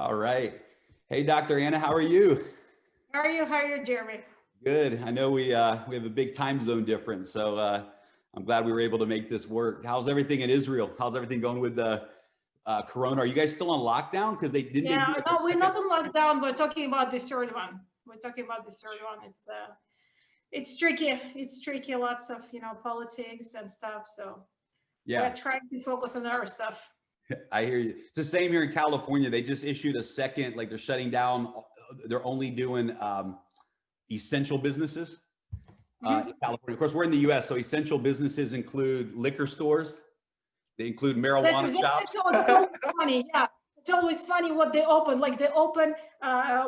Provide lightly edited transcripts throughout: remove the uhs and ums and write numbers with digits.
All right. Hey, Dr. Anna, how are you? How are you? How are you, Jeremy? Good. I know we have a big time zone difference, so I'm glad we were able to make this work. How's everything in Israel? How's everything going with the Corona? Are you guys still on lockdown? Because they Yeah, do like no, a we're second. not on lockdown. We're talking about the third one. We're talking about the third one. It's tricky. It's tricky. Lots of politics and stuff. So we're Yeah, trying to focus on our stuff. I hear you. It's the same here in California. They just issued a second, like they're shutting down. They're only doing essential businesses in California. Of course, we're in the U.S., so essential businesses include liquor stores. They include marijuana shops. It's always funny. Yeah, it's always funny what they open. Like they open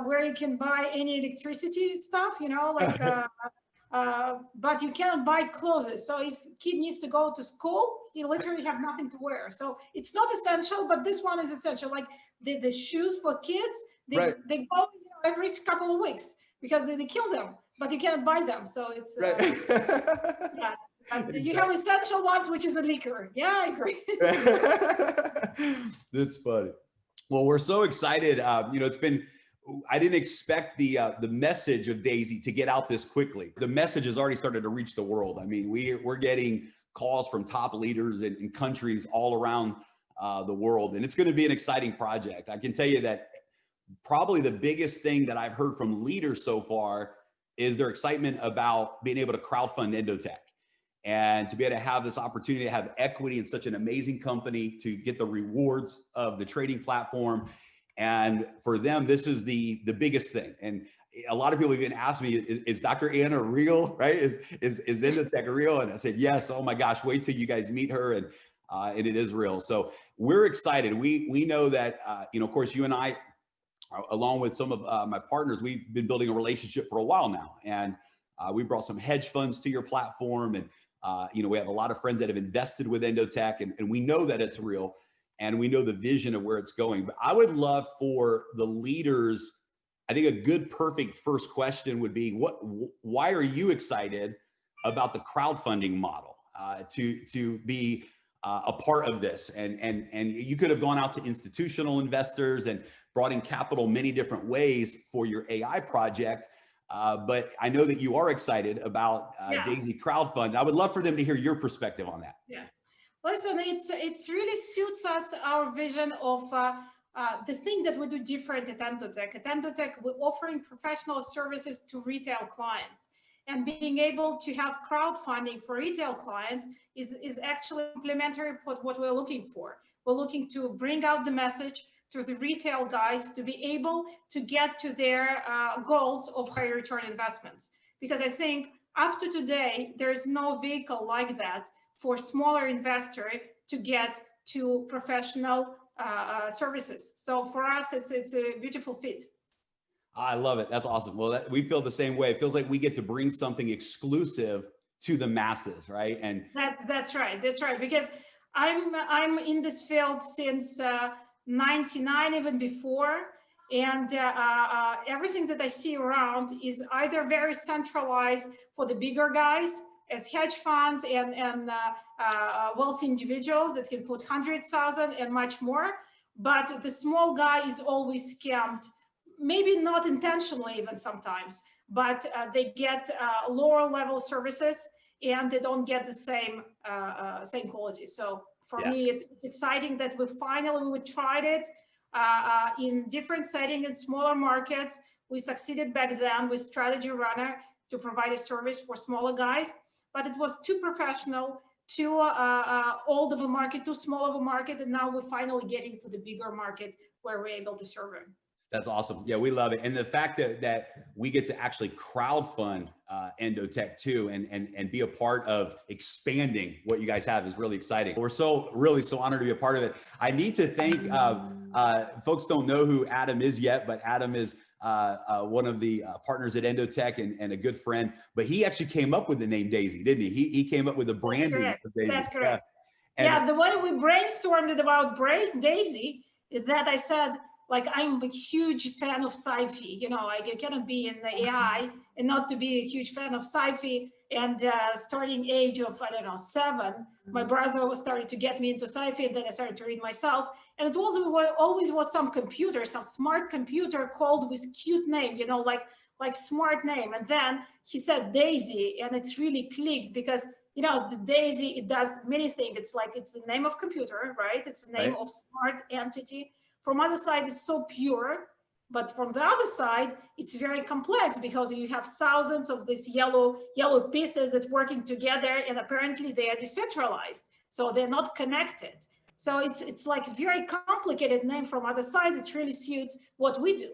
where you can buy any electricity stuff. But you cannot buy clothes. So if kid needs to go to school, he literally have nothing to wear. So it's not essential, but this one is essential. Like the shoes for kids, Right. they go every couple of weeks because they kill them, but you cannot buy them. So it's Right. yeah. You have essential ones, which is a liquor. Yeah, I agree. That's funny. Well, we're so excited. It's been. I didn't expect the message of Daisy to get out this quickly. The message has already started to reach the world. I mean, we're getting calls from top leaders in countries all around the world, and it's going to be an exciting project. I can tell you that probably the biggest thing that I've heard from leaders so far is their excitement about being able to crowdfund Endotech and to be able to have this opportunity to have equity in such an amazing company, to get the rewards of the trading platform. And for them, this is the biggest thing. And a lot of people even asked me, is Dr. Anna real, right? Is Endotech real? And I said, yes. Oh my gosh, wait till you guys meet her. And it is real. So we're excited. We know that, of course, you and I, along with some of my partners, we've been building a relationship for a while now. And we brought some hedge funds to your platform. And, we have a lot of friends that have invested with Endotech, and we know that it's real. And we know the vision of where it's going. But I would love for the leaders, I think a good, perfect first question would be, why are you excited about the crowdfunding model to be a part of this? And you could have gone out to institutional investors and brought in capital many different ways for your AI project. But I know that you are excited about Daisy Crowdfund. I would love for them to hear your perspective on that. Yeah. Listen, it's really suits us, our vision of the thing that we do different at Endotech. At Endotech, we're offering professional services to retail clients. And being able to have crowdfunding for retail clients is actually complementary with what we're looking for. We're looking to bring out the message to the retail guys to be able to get to their goals of higher return investments. Because I think up to today, there is no vehicle like that for smaller investor to get to professional services. So for us, it's a beautiful fit. I love it. That's awesome. Well, we feel the same way. It feels like we get to bring something exclusive to the masses, right? And that's right. That's right. Because I'm in this field since 99, even before. And everything that I see around is either very centralized for the bigger guys, as hedge funds and wealthy individuals that can put 100,000 and much more. But the small guy is always scammed, maybe not intentionally even sometimes, but they get lower level services and they don't get the same quality. So for me, it's exciting that we tried it in different settings in smaller markets. We succeeded back then with Strategy Runner to provide a service for smaller guys. But it was too professional, too old of a market, too small of a market, and now we're finally getting to the bigger market where we're able to serve them. That's awesome. Yeah, we love it. And the fact that we get to actually crowdfund Endotech too and be a part of expanding what you guys have is really exciting. We're so honored to be a part of it. I need to thank, folks don't know who Adam is yet, but Adam is one of the partners at Endotech and a good friend, but he actually came up with the name Daisy, didn't he? He came up with the branding of Daisy. That's correct. Yeah, the way we brainstormed it about Daisy is that I said, like, I'm a huge fan of sci-fi. I cannot be in the AI and not to be a huge fan of sci-fi. And starting age of, I don't know, 7, my brother was starting to get me into sci-fi, and then I started to read myself. And it always was some computer, some smart computer called with cute name, you know, like smart name. And then he said Daisy, and it really clicked because, you know, the Daisy, it does many things. It's like, it's the name of computer, right? It's the name of smart entity. From other side, it's so pure. But from the other side, it's very complex because you have thousands of these yellow pieces that working together, and apparently they are decentralized, so they're not connected. So it's like a very complicated name from other side that really suits what we do.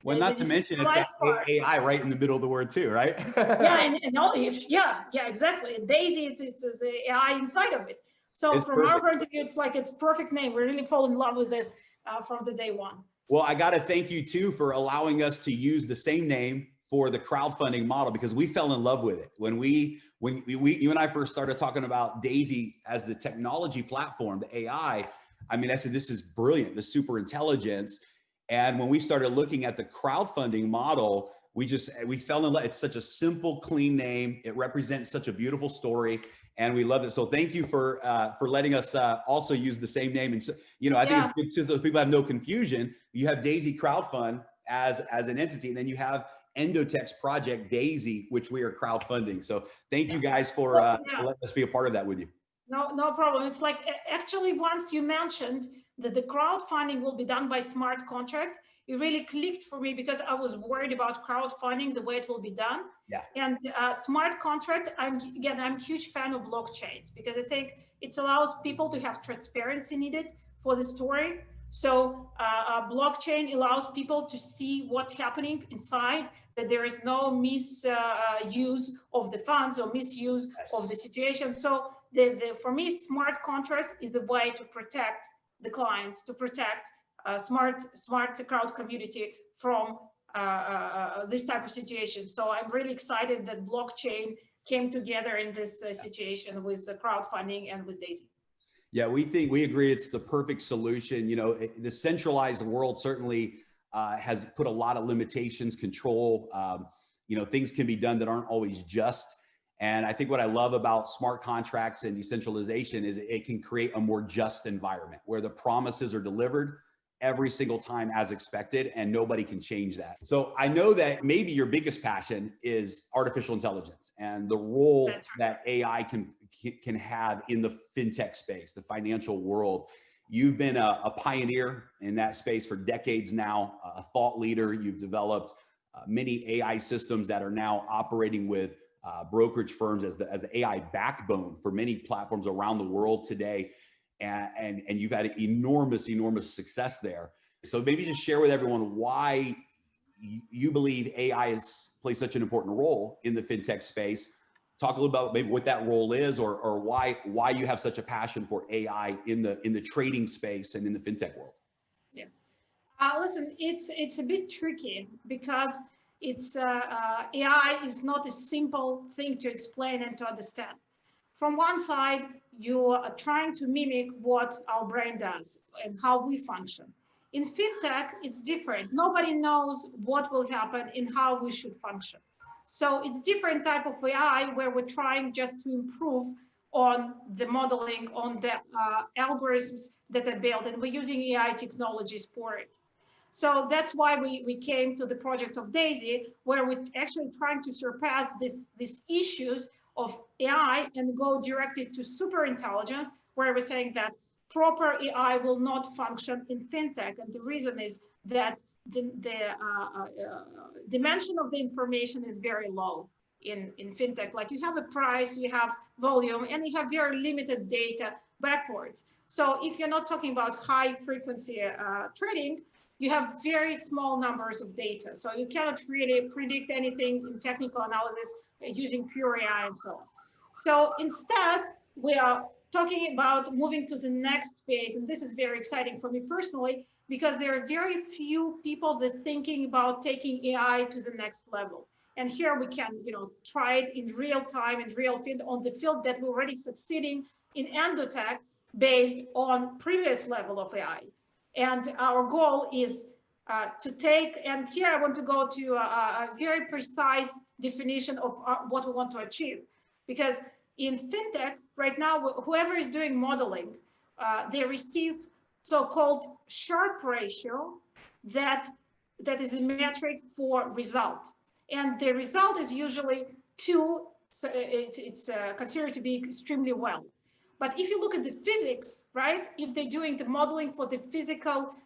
Well, not to mention it's got AI right in the middle of the word too, right? Yeah, and all, yeah, exactly. Daisy, it's AI inside of it. So it's from perfect. our point of view, it's like it's perfect name. We really fall in love with this from the day one. Well, I got to thank you too for allowing us to use the same name for the crowdfunding model, because we fell in love with it. When you and I first started talking about Daisy as the technology platform, the AI, I mean, I said, this is brilliant, the super intelligence. And when we started looking at the crowdfunding model, we fell in love. It's such a simple, clean name. It represents such a beautiful story, and we love it. So thank you for letting us also use the same name. And so, you know, I think it's good, since those people have no confusion. You have Daisy Crowdfund as an entity, and then you have Endotech's project Daisy, which we are crowdfunding. So thank you guys for letting us be a part of that with you. No problem. It's like, actually, once you mentioned that the crowdfunding will be done by smart contract, it really clicked for me, because I was worried about crowdfunding, the way it will be done. Yeah. And smart contract, I'm a huge fan of blockchains, because I think it allows people to have transparency needed for the story. So a blockchain allows people to see what's happening inside, that there is no misuse of the funds or misuse of the situation. So for me, smart contract is the way to protect the clients, to protect smart crowd community from this type of situation. So I'm really excited that blockchain came together in this situation with the crowdfunding and with Daisy. Yeah, we agree it's the perfect solution. You know, the centralized world certainly has put a lot of limitations, control. You know, things can be done that aren't always just. And I think what I love about smart contracts and decentralization is it can create a more just environment where the promises are delivered every single time as expected, and nobody can change that. So I know that maybe your biggest passion is artificial intelligence and the role that AI can have in the fintech space, the financial world. You've been a pioneer in that space for decades now, a thought leader. You've developed many AI systems that are now operating with brokerage firms as the AI backbone for many platforms around the world today. And you've had enormous success there. So maybe just share with everyone why you believe AI plays such an important role in the fintech space. Talk a little about maybe what that role is, or why you have such a passion for AI in the trading space and in the fintech world. Yeah, listen, it's a bit tricky, because it's AI is not a simple thing to explain and to understand. From one side, you are trying to mimic what our brain does and how we function. In fintech, it's different. Nobody knows what will happen and how we should function. So it's different type of AI where we're trying just to improve on the modeling, on the algorithms that are built, and we're using AI technologies for it. So that's why we came to the project of Daisy, where we're actually trying to surpass these issues of AI and go directly to super intelligence, where we're saying that proper AI will not function in fintech. And the reason is that the dimension of the information is very low in fintech. Like, you have a price, you have volume, and you have very limited data backwards. So if you're not talking about high frequency trading, you have very small numbers of data. So you cannot really predict anything in technical analysis using pure AI and so on. So instead, we are talking about moving to the next phase. And this is very exciting for me personally, because there are very few people that are thinking about taking AI to the next level. And here we can, try it in real time, in real field, on the field that we're already succeeding in Endotech based on previous level of AI. And our goal is to take, and here I want to go to a very precise definition of what we want to achieve. Because in fintech, right now, whoever is doing modeling, they receive so-called Sharpe ratio that is a metric for result. And the result is usually 2, so it's considered to be extremely well. But if you look at the physics, right, if they're doing the modeling for the physical,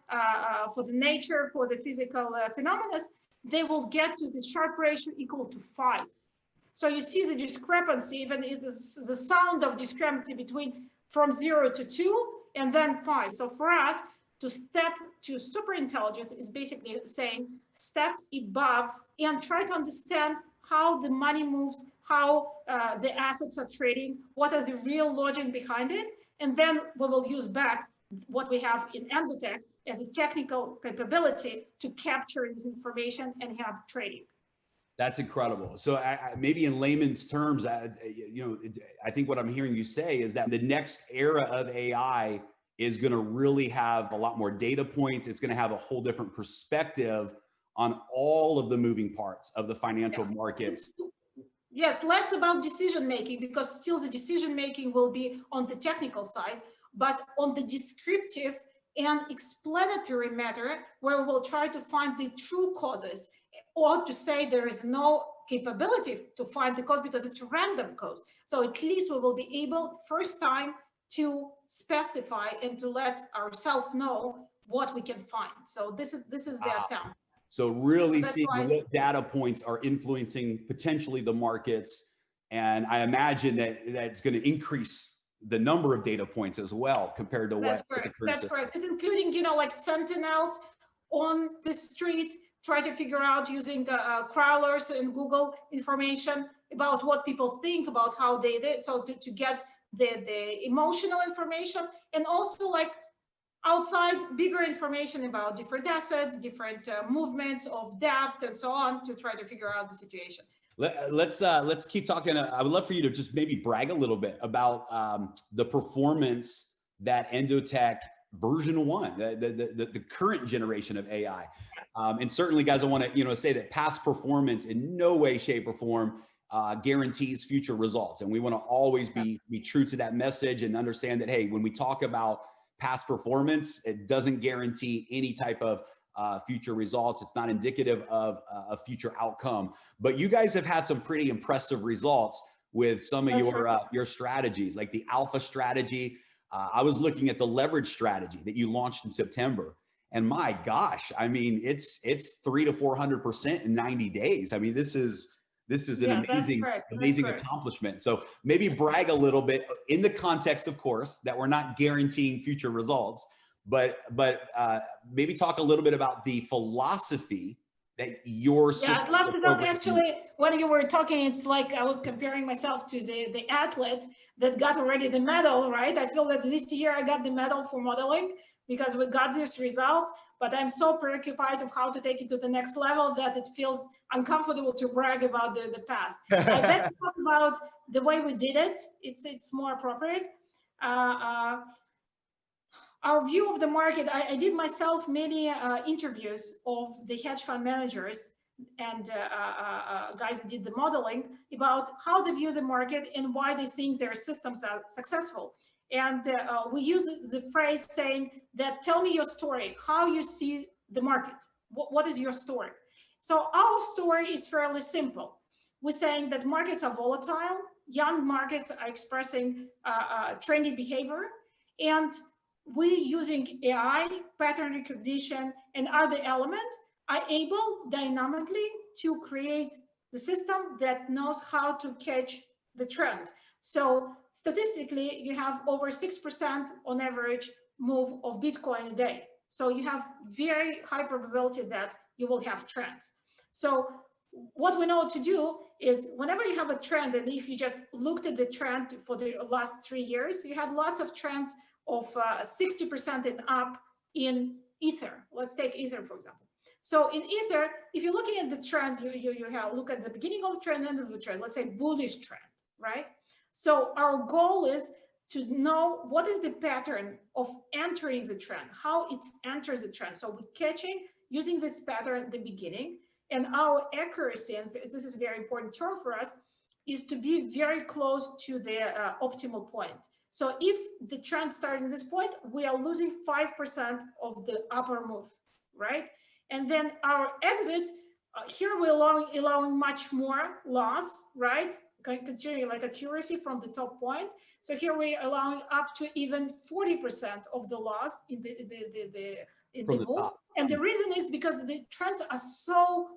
for the nature, for the physical phenomena, they will get to the Sharpe ratio equal to 5. So you see the discrepancy, even it is the sound of discrepancy between from 0 to 2 and then 5. So for us to step to super intelligence is basically saying step above and try to understand how the money moves, how the assets are trading, what is the real logic behind it. And then we will use back what we have in Endotech as a technical capability to capture this information and have trading. That's incredible. So maybe in layman's terms, I think what I'm hearing you say is that the next era of AI is going to really have a lot more data points. It's going to have a whole different perspective on all of the moving parts of the financial markets. Yes, less about decision making, because still the decision making will be on the technical side, but on the descriptive and explanatory matter, where we'll try to find the true causes, or to say there is no capability to find the cause because it's a random cause. So at least we will be able first time to specify and to let ourselves know what we can find. So this is the attempt. So really seeing what data points are influencing potentially the markets. And I imagine that that's going to increase the number of data points as well compared to That's correct. That's correct. It's including, like sentinels on the street, try to figure out using crawlers and Google information about what people think about how they did. So to get the emotional information, and also like outside bigger information about different assets, different movements of dApp and so on, to try to figure out the situation. Let's keep talking. I would love for you to just maybe brag a little bit about the performance that Endotech version 1, the current generation of AI. And certainly, guys, I want to say that past performance in no way, shape, or form guarantees future results. And we want to always be true to that message and understand that, hey, when we talk about past performance, it doesn't guarantee any type of future results. It's not indicative of a future outcome. But you guys have had some pretty impressive results with some of your strategies, like the alpha strategy. I was looking at the leverage strategy that you launched in September. And my gosh, I mean, it's 300 to 400% in 90 days. I mean, this is an amazing accomplishment. So maybe brag a little bit in the context, of course, that we're not guaranteeing future results, but maybe talk a little bit about the philosophy that your system. Yeah, I'd love to talk. Actually, when you were talking, it's like I was comparing myself to the athlete that got already the medal, right? I feel that this year I got the medal for modeling because we got these results, but I'm so preoccupied of how to take it to the next level that it feels uncomfortable to brag about the past. I bet talk about the way we did it. It's more appropriate. Our view of the market, I did myself many interviews of the hedge fund managers, and guys did the modeling about how they view the market and why they think their systems are successful. And we use the phrase saying that, tell me your story, how you see the market. What is your story? So our story is fairly simple. We're saying that markets are volatile, young markets are expressing trendy behavior, and we, using AI, pattern recognition, and other elements, are able dynamically to create the system that knows how to catch the trend. So statistically, you have over 6% on average move of Bitcoin a day. So you have very high probability that you will have trends. So what we know to do is whenever you have a trend, and if you just looked at the trend for the last 3 years, you have lots of trends of 60% and up in Ether. Let's take Ether, for example. So in Ether, if you're looking at the trend, you have look at the beginning of the trend, end of the trend, let's say bullish trend, right? So our goal is to know what is the pattern of entering the trend, how it enters the trend. So we're catching using this pattern at the beginning. And our accuracy, and this is a very important term for us, is to be very close to the optimal point. So if the trend starting this point, we are losing 5% of the upper move, right? And then our exit, here we're allowing much more loss, right? Considering like accuracy from the top point. So here we're allowing up to even 40% of the loss in the move. Top. And the reason is because the trends are so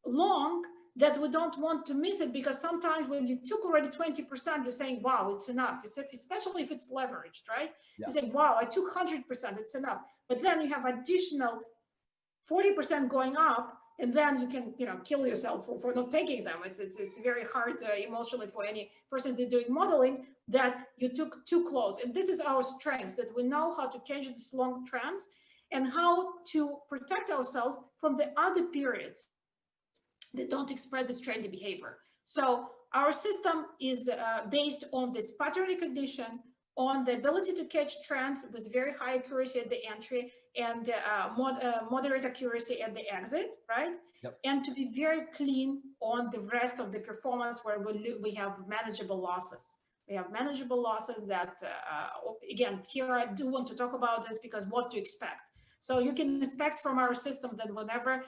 long that we don't want to miss it, because sometimes when you took already 20%, you're saying, wow, it's enough. Especially if it's leveraged, right? Yeah. You say, wow, I took 100%, it's enough. But then you have additional 40% going up, and then you can, kill yourself for not taking them. It's very hard emotionally for any person to doing modeling that you took too close. And this is our strength, that we know how to catch these long trends and how to protect ourselves from the other periods that don't express this trendy behavior. So our system is based on this pattern recognition, on the ability to catch trends with very high accuracy at the entry and moderate accuracy at the exit, right? Yep. And to be very clean on the rest of the performance, where we have manageable losses. We have manageable losses that, again, here I do want to talk about this, because what to expect. So you can expect from our system that whenever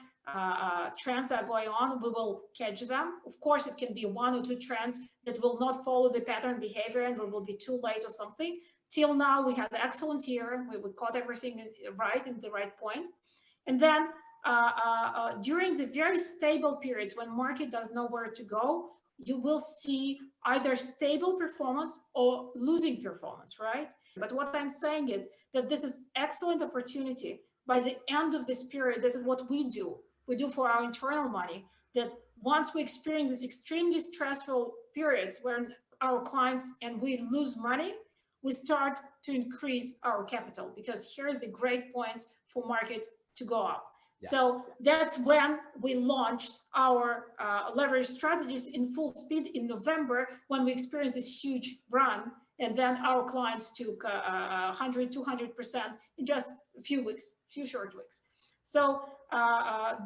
trends are going on, we will catch them. Of course, it can be 1 or 2 trends that will not follow the pattern behavior and we will be too late or something. Till now, we had an excellent year. We caught everything right in the right point. And then during the very stable periods when market does know where to go, you will see either stable performance or losing performance, right? But what I'm saying is that this is excellent opportunity. By the end of this period, this is what we do. We do for our internal money, that once we experience these extremely stressful periods where our clients and we lose money, we start to increase our capital, because here's the great points for market to go up. Yeah. So that's when we launched our leverage strategies in full speed in November, when we experienced this huge run. And then our clients took 100, 200% in just a few short weeks. So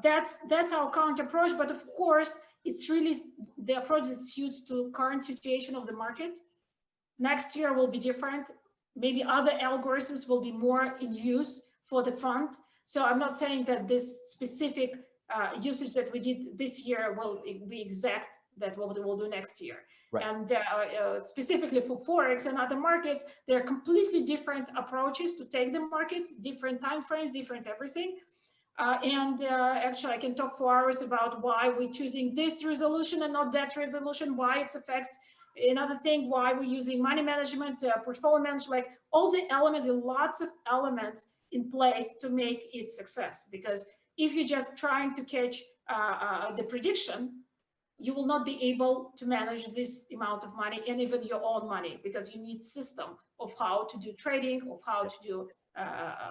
that's our current approach. But of course, it's really the approach that suits to current situation of the market. Next year will be different. Maybe other algorithms will be more in use for the fund. So I'm not saying that this specific usage that we did this year will be exact that what we will do next year. Right. And specifically for Forex and other markets, there are completely different approaches to take the market, different timeframes, different everything. Actually, I can talk for hours about why we're choosing this resolution and not that resolution, why it affects another thing, why we're using money management, portfolio management, like all the elements, lots of elements in place to make it success. Because if you're just trying to catch the prediction, you will not be able to manage this amount of money and even your own money, because you need system of how to do trading, of how to do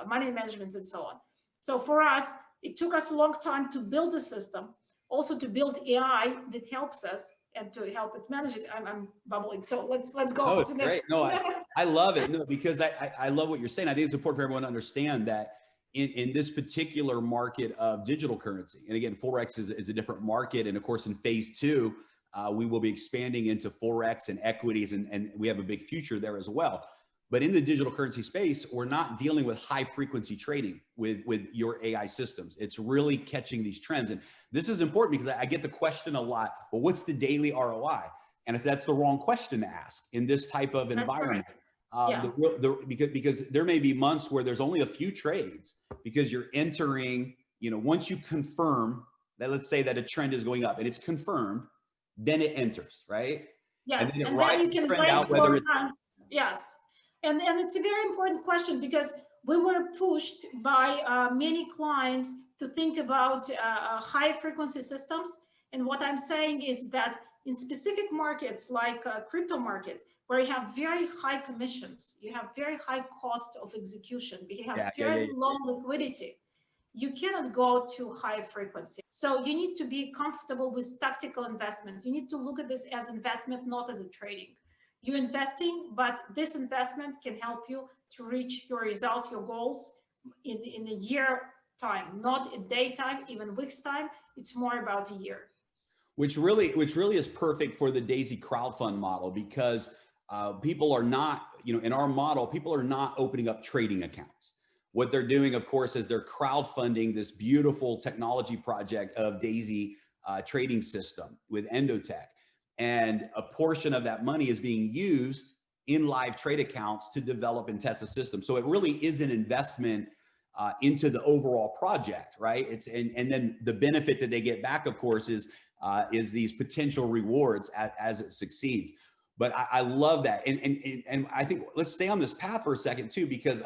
money management and so on. So for us, it took us a long time to build a system, also to build AI that helps us and to help it manage it. I'm bubbling, so let's go. Oh, it's great. No, I love it. No, because I love what you're saying. I think it's important for everyone to understand that in this particular market of digital currency, and again, Forex is a different market. And of course, in phase 2, we will be expanding into Forex and equities, and we have a big future there as well. But in the digital currency space, we're not dealing with high frequency trading with your AI systems. It's really catching these trends. And this is important because I get the question a lot, well, what's the daily ROI? And if that's the wrong question to ask in this type of environment. Because there may be months where there's only a few trades, because you're entering, once you confirm that, let's say that a trend is going up and it's confirmed, then it enters, right? Yes, and then you can wait out whether it's yes. And it's a very important question, because we were pushed by many clients to think about high frequency systems. And what I'm saying is that in specific markets like crypto market, where you have very high commissions, you have very high cost of execution, you have very low liquidity, you cannot go to high frequency. So you need to be comfortable with tactical investment. You need to look at this as investment, not as a trading. You're investing, but this investment can help you to reach your result, your goals in a year time, not a day time, even weeks time. It's more about a year. Which really is perfect for the Daisy crowdfund model, because people are not, in our model, people are not opening up trading accounts. What they're doing, of course, is they're crowdfunding this beautiful technology project of Daisy trading system with Endotech. And a portion of that money is being used in live trade accounts to develop and test the system. So it really is an investment into the overall project, right? And then the benefit that they get back, of course, is these potential rewards as it succeeds. But I love that. And I think let's stay on this path for a second too, because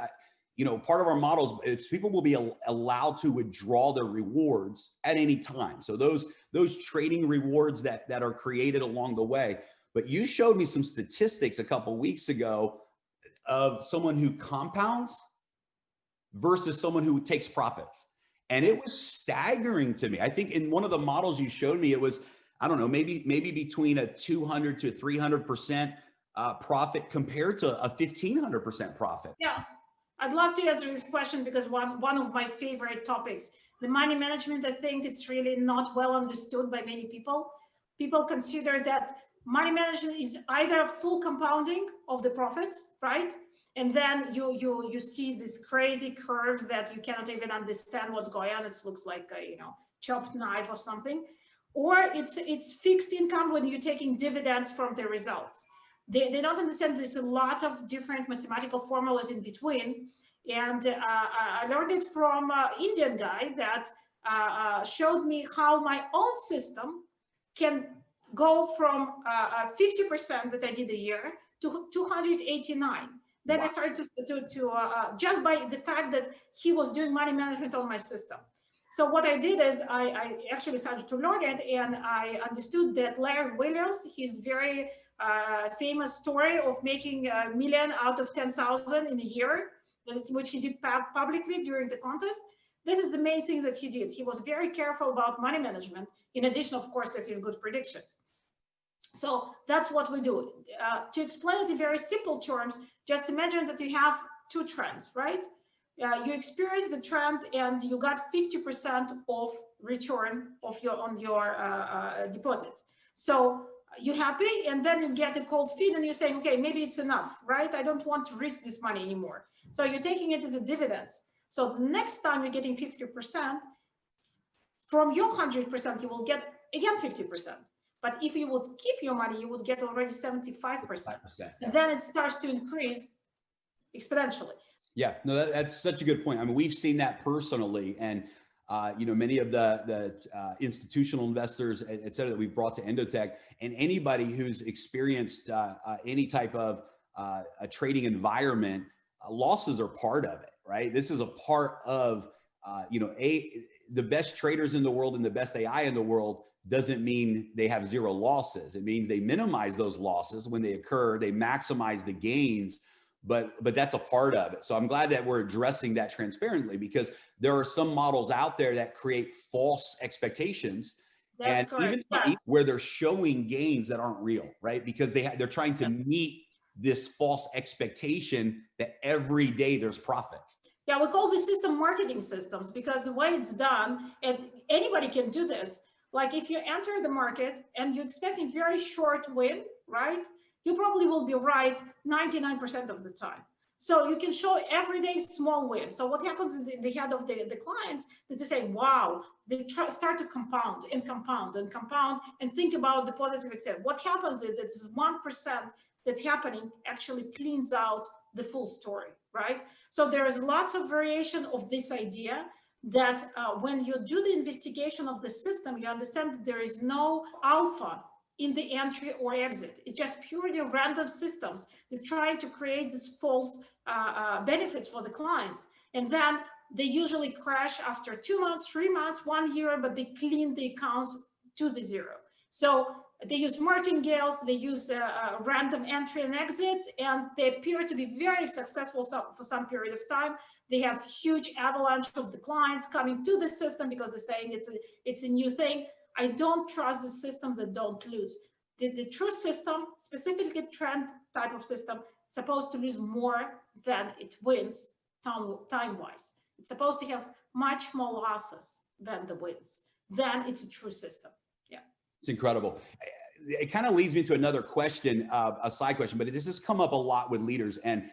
part of our models is people will be allowed to withdraw their rewards at any time. So those trading rewards that are created along the way. But you showed me some statistics a couple of weeks ago of someone who compounds versus someone who takes profits. And it was staggering to me. I think in one of the models you showed me, it was, I don't know, maybe between a 200 to 300% profit compared to a 1,500% profit. Yeah, I'd love to answer this question, because one of my favorite topics, the money management, I think it's really not well understood by many people. People consider that money management is either full compounding of the profits, right? And then you see these crazy curves that you cannot even understand what's going on. It looks like a chopped knife or something. Or it's fixed income when you're taking dividends from the results. They don't understand there's a lot of different mathematical formulas in between. And I learned it from an Indian guy that showed me how my own system can go from 50% that I did a year to 289. Then wow. I started to just by the fact that he was doing money management on my system. So what I did is I actually started to learn it, and I understood that Larry Williams, his very famous story of making $1 million out of 10,000 in a year, which he did publicly during the contest. This is the main thing that he did. He was very careful about money management, in addition, of course, to his good predictions. So that's what we do. To explain it in very simple terms, just imagine that you have two trends, right? You experience the trend and you got 50% of return of on your deposit. So you're happy, and then you get a cold feet and you're saying, okay, maybe it's enough, right? I don't want to risk this money anymore. So you're taking it as a dividends. So the next time you're getting 50%, from your 100%, you will get again 50%. But if you would keep your money, you would get already 75%. And then it starts to increase exponentially. Yeah, no, that's such a good point. I mean, we've seen that personally, and many of the institutional investors, et cetera, that we've brought to Endotech, and anybody who's experienced any type of a trading environment, losses are part of it, right? This is a part of, the best traders in the world and the best AI in the world doesn't mean they have zero losses. It means they minimize those losses when they occur, they maximize the gains, but that's a part of it. So I'm glad that we're addressing that transparently, because there are some models out there that create false expectations. That's correct. Even where they're showing gains that aren't real, right? Because they're trying to meet this false expectation that every day there's profits. Yeah, we call these system marketing systems, because the way it's done, and anybody can do this. Like if you enter the market and you're expecting very short win, right? You probably will be right 99% of the time. So you can show everyday small win. So what happens in the head of the clients, that they say, wow, they start to compound and compound and compound and think about the positive extent. What happens is that this 1% that's happening actually cleans out the full story, right? So there is lots of variation of this idea that when you do the investigation of the system, you understand that there is no alpha in the entry or exit. It's just purely random systems that try to create these false benefits for the clients. And then they usually crash after 2 months, 3 months, 1 year, but they clean the accounts to the zero. So they use martingales, they use random entry and exits, and they appear to be very successful for some period of time. They have huge avalanche of the clients coming to the system because they're saying it's a new thing. I don't trust the systems that don't lose. The true system, specifically trend type of system, supposed to lose more than it wins time-wise. It's supposed to have much more losses than the wins. Then it's a true system. Yeah. It's incredible. It kind of leads me to another question, a side question, but this has come up a lot with leaders, and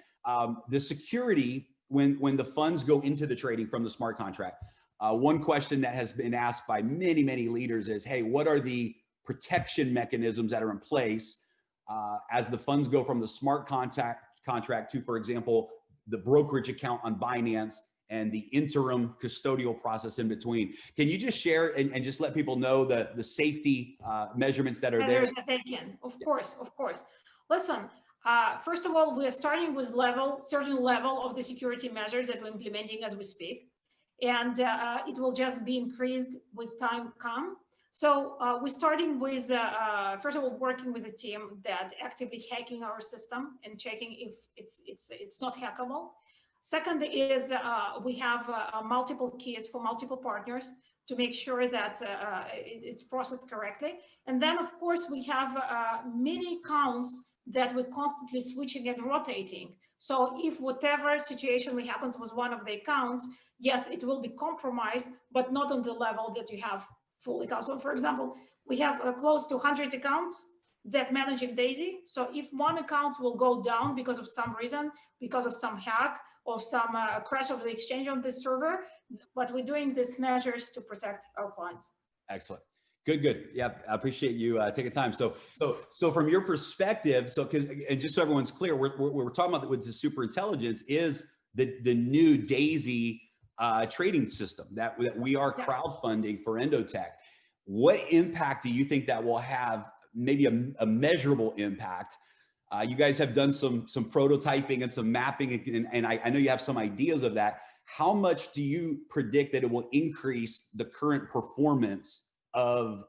the security when the funds go into the trading from the smart contract. One question that has been asked by many, many leaders is, hey, what are the protection mechanisms that are in place as the funds go from the smart contract to, for example, the brokerage account on Binance and the interim custodial process in between? Can you just share and just let people know the safety measurements that are there? Of course, of course. Listen, first of all, we're starting with certain level of the security measures that we're implementing as we speak. And it will just be increased with time come. So we're starting with, first of all, working with a team that actively hacking our system and checking if it's not hackable. Second is we have multiple keys for multiple partners to make sure that it's processed correctly. And then, of course, we have many accounts that we're constantly switching and rotating. So if whatever situation happens with one of the accounts, yes, it will be compromised, but not on the level that you have full accounts. So for example, we have close to 100 accounts that managing DAISY. So if one account will go down because of some reason, because of some hack or some crash of the exchange on this server, but we're doing these measures to protect our clients. Excellent. Good. Yeah, I appreciate you taking time. So from your perspective, and just so everyone's clear, we're talking about with the super intelligence is the new DAISY trading system that we are crowdfunding for Endotech. What impact do you think that will have? Maybe a measurable impact. You guys have done some prototyping and some mapping, and I know you have some ideas of that. How much do you predict that it will increase the current performance of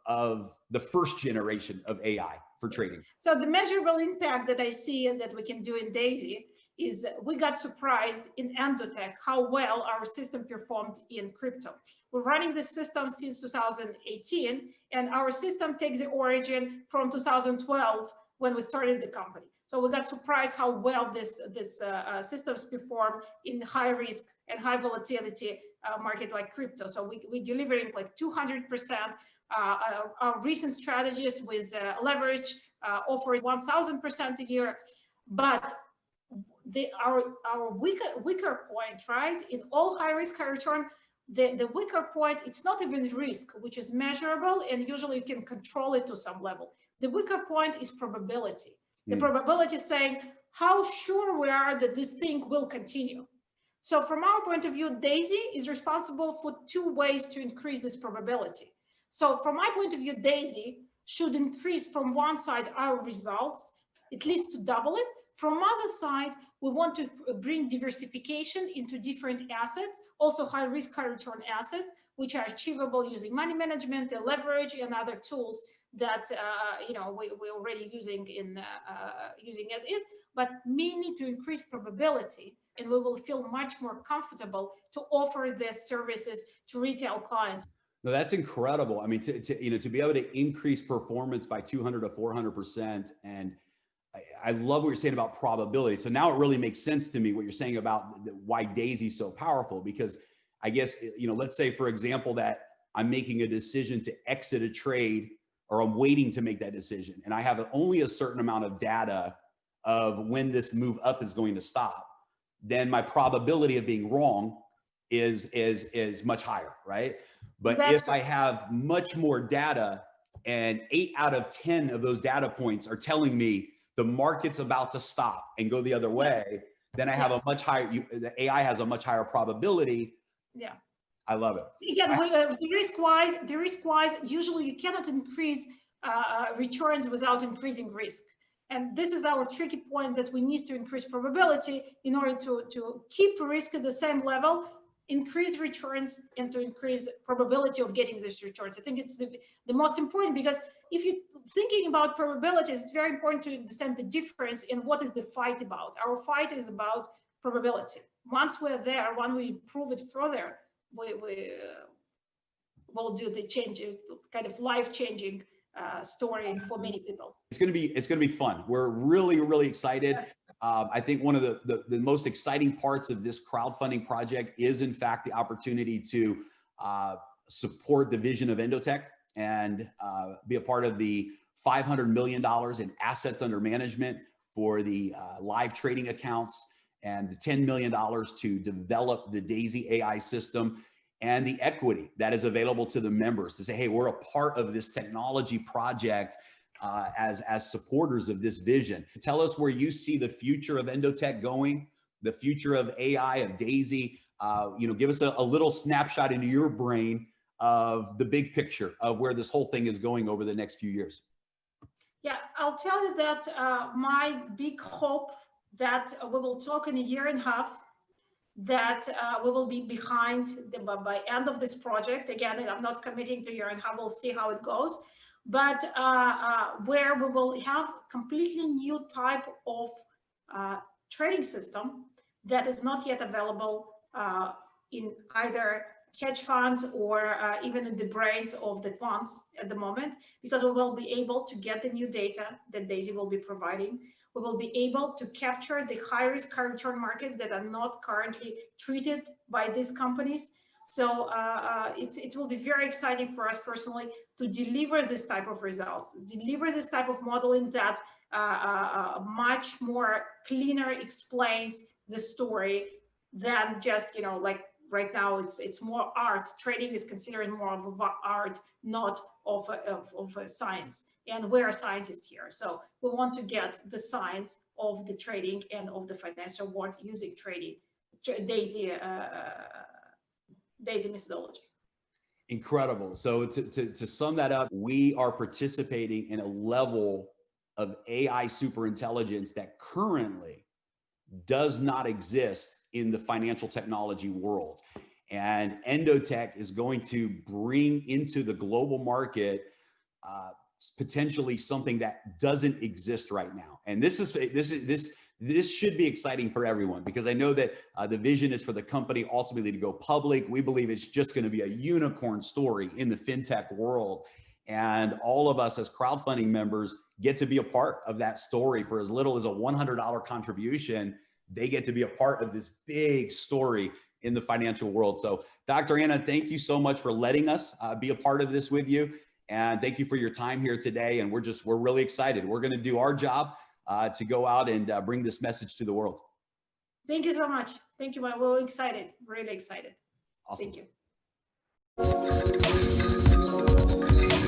the first generation of AI for trading? So the measurable impact that I see and that we can do in DAISY is we got surprised in Endotech how well our system performed in crypto. We're running the system since 2018, and our system takes the origin from 2012 when we started the company. So we got surprised how well this systems perform in high risk and high volatility market like crypto. So we're delivering like 200%. Our recent strategies with leverage offer 1,000% a year, but our weaker point, right? In all high risk, high return, the weaker point, it's not even risk, which is measurable, and usually you can control it to some level. The weaker point is probability. The probability is saying how sure we are that this thing will continue. So from our point of view, DAISY is responsible for two ways to increase this probability. So from my point of view, DAISY should increase from one side our results, at least to double it. From other side, we want to bring diversification into different assets, also high risk, high return assets, which are achievable using money management, the leverage, and other tools that we're already using using as is, but mainly to increase probability, and we will feel much more comfortable to offer these services to retail clients. No, that's incredible. I mean, to be able to increase performance by 200 to 400%, and I love what you're saying about probability. So now it really makes sense to me what you're saying about why DAISY is so powerful, because I guess, let's say, for example, that I'm making a decision to exit a trade, or I'm waiting to make that decision, and I have only a certain amount of data of when this move up is going to stop, then my probability of being wrong is much higher, right? But if I have much more data, and 8 out of 10 of those data points are telling me the market's about to stop and go the other way, then I have a much higher, the AI has a much higher probability. Yeah. I love it. Again, the risk-wise, usually you cannot increase returns without increasing risk. And this is our tricky point, that we need to increase probability in order to keep risk at the same level, increase returns, and to increase probability of getting these returns. I think it's the most important, because if you're thinking about probabilities, it's very important to understand the difference in what is the fight about. Our fight is about probability. Once we're there, when we improve it further, we will do the change, kind of life-changing story for many people. It's going to be fun. We're really, really excited. I think one of the most exciting parts of this crowdfunding project is, in fact, the opportunity to support the vision of Endotech and be a part of the $500 million in assets under management for the live trading accounts, and the $10 million to develop the Daisy AI system, and the equity that is available to the members to say, hey, we're a part of this technology project as supporters of this vision. Tell us where you see the future of Endotech going, the future of AI, of Daisy. Give us a little snapshot into your brain of the big picture of where this whole thing is going over the next few years. Yeah, I'll tell you that my big hope that we will talk in a year and a half, that we will be behind by end of this project. Again, I'm not committing to a year and a half, we'll see how it goes. But where we will have completely new type of trading system that is not yet available in either hedge funds or even in the brains of the quants at the moment, because we will be able to get the new data that Daisy will be providing. We will be able to capture the high-risk, high-return markets that are not currently treated by these companies. So it will be very exciting for us personally to deliver this type of results, deliver this type of modeling that much more cleaner explains the story than just, like right now it's more art. Trading is considered more of an art, not of a science. And we're a scientist here. So we want to get the science of the trading and of the financial world using trading, Daisy methodology. Incredible. So to sum that up, we are participating in a level of AI superintelligence that currently does not exist in the financial technology world. And Endotech is going to bring into the global market potentially something that doesn't exist right now. And this should be exciting for everyone, because I know that the vision is for the company ultimately to go public. We believe it's just going to be a unicorn story in the fintech world. And all of us as crowdfunding members get to be a part of that story. For as little as a $100 contribution, they get to be a part of this big story in the financial world. So Dr. Anna, thank you so much for letting us be a part of this with you. And thank you for your time here today. And we're really excited. We're going to do our job to go out and bring this message to the world. Thank you so much. Thank you. We're excited, really excited. Awesome. Thank you.